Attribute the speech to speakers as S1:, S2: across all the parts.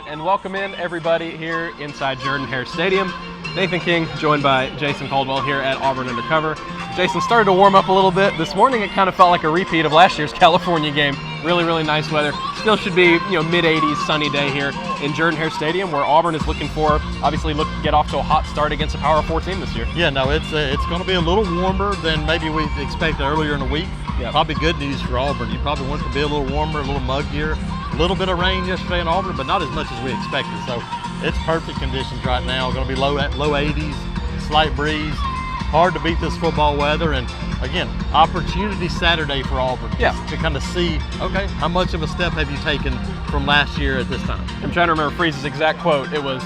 S1: right, and welcome in everybody here inside Jordan-Hare Stadium. Nathan King, joined by Jason Caldwell here at Auburn Undercover. Jason started to warm up a little bit. This morning it kind of felt like a repeat of last year's California game. Really, really nice weather. Still should be, mid-80s sunny day here in Jordan-Hare Stadium, where Auburn is looking for, obviously, get off to a hot start against a Power 4 team this year.
S2: Yeah, no, it's going to be a little warmer than maybe we expected earlier in the week. Yep. Probably good news for Auburn. You probably want it to be a little warmer, a little muggier. A little bit of rain yesterday in Auburn, but not as much as we expected. So it's perfect conditions right now. Going to be low 80s, slight breeze. Hard to beat this football weather, and again, opportunity Saturday for Auburn.
S1: Yeah.
S2: To kind of see, okay, how much of a step have you taken from last year at this time? I'm
S1: trying to remember Freeze's exact quote. It was,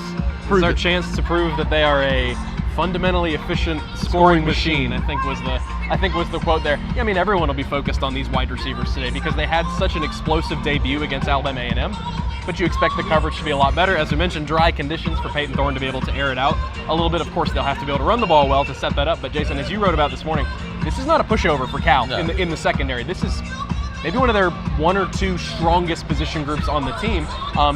S1: "It's our chance to prove that they are a fundamentally efficient scoring machine," I think was the quote there. Yeah, I mean, everyone will be focused on these wide receivers today because they had such an explosive debut against Alabama A&M. But you expect the coverage to be a lot better. As we mentioned, dry conditions for Peyton Thorne to be able to air it out a little bit. Of course, they'll have to be able to run the ball well to set that up. But Jason, as you wrote about this morning, this is not a pushover for Cal in the secondary. This is maybe one of their one or two strongest position groups on the team.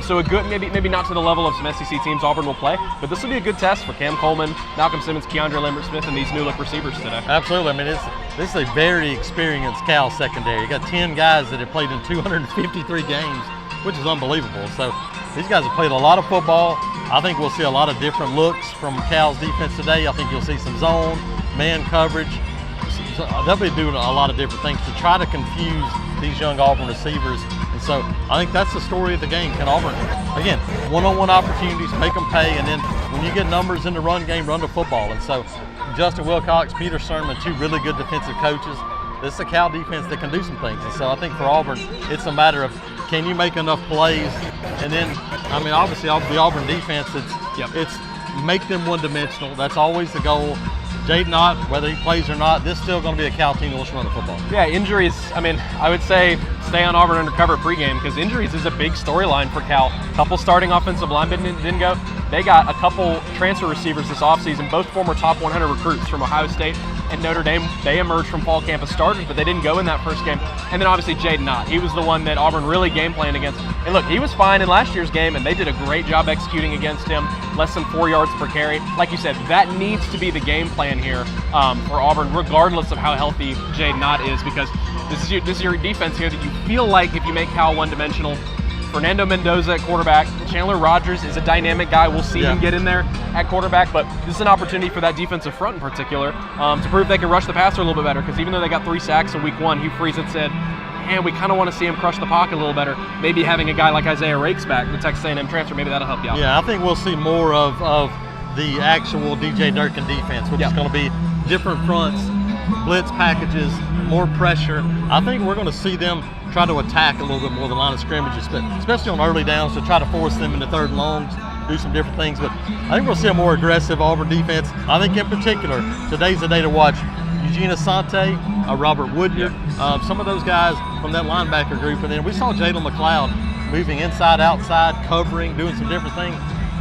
S1: So a good, maybe not to the level of some SEC teams Auburn will play, but this will be a good test for Cam Coleman, Malcolm Simmons, Keandre Lambert-Smith, and these new-look receivers today.
S2: Absolutely. I mean, this is a very experienced Cal secondary. You got 10 guys that have played in 253 games, which is unbelievable. So these guys have played a lot of football. I think we'll see a lot of different looks from Cal's defense today. I think you'll see some zone, man coverage. So they'll be doing a lot of different things to try to confuse these young Auburn receivers. And so I think that's the story of the game. Can Auburn, again, one-on-one opportunities, make them pay, and then when you get numbers in the run game, run the football. And so Justin Wilcox, Peter Sermon, two really good defensive coaches. This is a Cal defense that can do some things. And so I think for Auburn, it's a matter of, can you make enough plays? And then, I mean, obviously, the Auburn defense, it's make them one-dimensional. That's always the goal. Jaden Ott, whether he plays or not, this is still going to be a Cal team that wants to run the football.
S1: Yeah, injuries, I mean, I would say stay on Auburn Undercover pregame because injuries is a big storyline for Cal. A couple starting offensive linemen didn't go. They got a couple transfer receivers this offseason, both former top 100 recruits from Ohio State and Notre Dame. They emerged from fall camp as starters, but they didn't go in that first game. And then obviously Jaden Ott. He was the one that Auburn really game planned against. And look, he was fine in last year's game, and they did a great job executing against him. Less than 4 yards per carry. Like you said, that needs to be the game plan here for Auburn, regardless of how healthy Jaden Ott is, because this is your defense here that you feel like if you make Cal one-dimensional. Fernando Mendoza at quarterback. Chandler Rogers is a dynamic guy. We'll see him get in there at quarterback, but this is an opportunity for that defensive front in particular to prove they can rush the passer a little bit better, because even though they got 3 sacks in week 1, Hugh Freeze had said, man, we kind of want to see him crush the pocket a little better. Maybe having a guy like Isaiah Rakes back, the Texas A&M transfer, maybe that'll help you out.
S2: Yeah, I think we'll see more of the actual DJ Durkin defense, which is going to be different fronts, blitz packages, more pressure. I think we're going to see them try to attack a little bit more the line of scrimmages, especially on early downs, to try to force them into third and longs, do some different things. But I think we'll see a more aggressive Auburn defense. I think in particular, today's the day to watch Eugene Asante, Robert Woodyard, some of those guys from that linebacker group. And then we saw Jalen McLeod moving inside, outside, covering, doing some different things.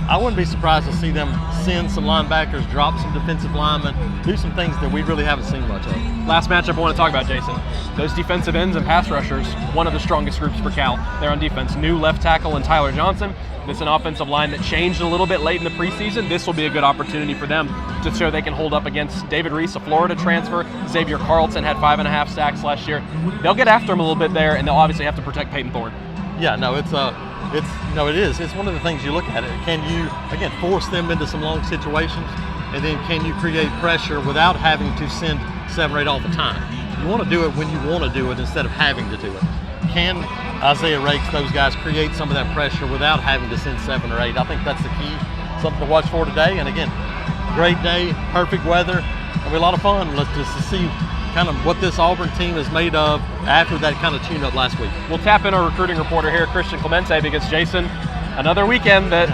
S2: I wouldn't be surprised to see them send some linebackers, drop some defensive linemen, do some things that we really haven't seen much of.
S1: Last matchup I want to talk about, Jason. Those defensive ends and pass rushers, one of the strongest groups for Cal. They're on defense. New left tackle and Tyler Johnson. This is an offensive line that changed a little bit late in the preseason. This will be a good opportunity for them to show they can hold up against David Reese, a Florida transfer. Xavier Carlton had 5.5 sacks last year. They'll get after him a little bit there, and they'll obviously have to protect Peyton Thorne.
S2: Yeah, no, it is. It's one of the things you look at it. Can you, again, force them into some long situations, and then can you create pressure without having to send 7 or 8 all the time? You want to do it when you want to do it instead of having to do it. Can Isaiah Rakes, those guys, create some of that pressure without having to send 7 or 8? I think that's the key, something to watch for today. And again, great day, perfect weather. It'll be a lot of fun just to see kind of what this Auburn team is made of after that kind of tune-up last week.
S1: We'll tap in our recruiting reporter here, Christian Clemente, because Jason, another weekend that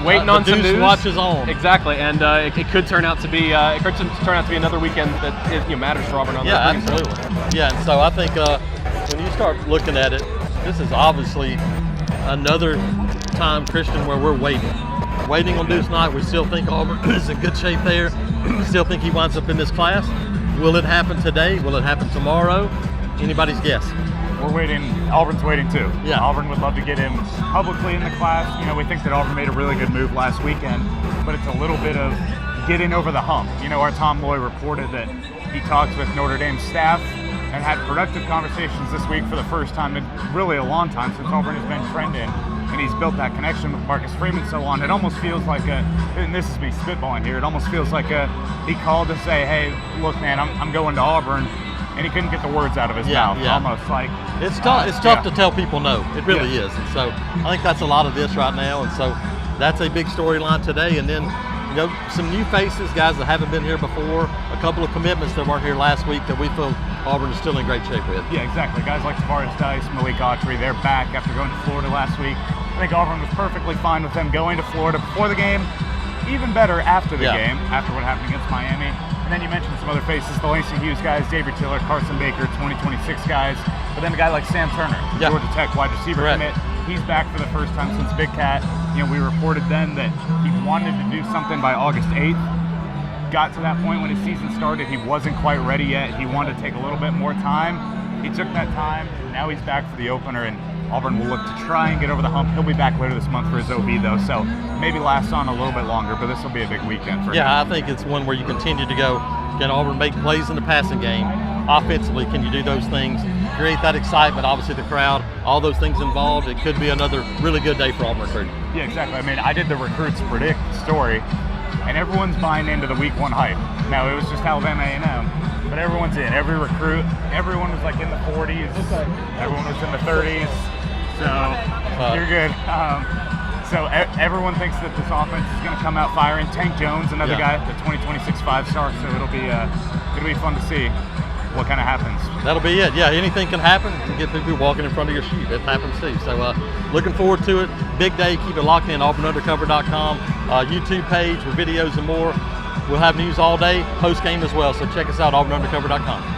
S1: waiting on some news.
S2: Watches on.
S1: Exactly, and it could turn out to be another weekend that matters for Auburn on that.
S2: Yeah, absolutely. Yeah, and so I think when you start looking at it, this is obviously another time, Christian, where we're waiting on Deuce Knight. We still think Auburn is in good shape there. We still think he winds up in this class. Will it happen today? Will it happen tomorrow? Anybody's guess.
S3: we're waiting. Auburn's waiting too.
S2: Yeah.
S3: Auburn would love to get him publicly in the class. You know, we think that Auburn made a really good move last weekend, but it's a little bit of getting over the hump. You know, our Tom Loy reported that he talked with Notre Dame staff and had productive conversations this week for the first time in really a long time since Auburn has been trending, and he's built that connection with Marcus Freeman so on. It almost feels like and this is me spitballing here, it almost feels like he called to say, hey, look, man, I'm going to Auburn, and he couldn't get the words out of his mouth.
S2: Yeah.
S3: Almost like
S2: it's tough to tell people no. It really is. And so I think that's a lot of this right now. And so that's a big storyline today. And then, you know, some new faces, guys that haven't been here before, a couple of commitments that weren't here last week that we feel Auburn is still in great shape with.
S3: Yeah, exactly. Guys like Tavares Dice, Malik Autry, they're back after going to Florida last week. I think Auburn was perfectly fine with them going to Florida before the game, even better after the game, after what happened against Miami. And then you mentioned some other faces, the Langston Hughes guys, David Tiller, Carson Baker, 2026 guys. But then a guy like Sam Turner, Georgia Tech wide receiver commit. He's back for the first time since Big Cat. You know, we reported then that he wanted to do something by August 8th. Got to that point when his season started, he wasn't quite ready yet. He wanted to take a little bit more time. He took that time. Now he's back for the opener, and Auburn will look to try and get over the hump. He'll be back later this month for his OB, though, so maybe lasts on a little bit longer, but this will be a big weekend for him.
S2: Yeah, I think it's one where you continue to go, can Auburn make plays in the passing game? Offensively, can you do those things? Create that excitement, obviously the crowd, all those things involved. It could be another really good day for Auburn recruiting.
S3: Yeah, exactly. I mean, I did the Recruits Predict story, and everyone's buying into the week 1 hype. Now, it was just Alabama A&M, but everyone's in. Every recruit, everyone was like in the 40s. Everyone was in the 30s. So you're good. So everyone thinks that this offense is going to come out firing. Tank Jones, another guy, the 2026 5-star. So it'll be fun to see what kind of happens.
S2: That'll be it. Yeah, anything can happen. You get people walking in front of your sheep. It happens too. So looking forward to it. Big day. Keep it locked in. AuburnUndercover.com, YouTube page with videos and more. We'll have news all day, post game as well. So check us out, AuburnUndercover.com.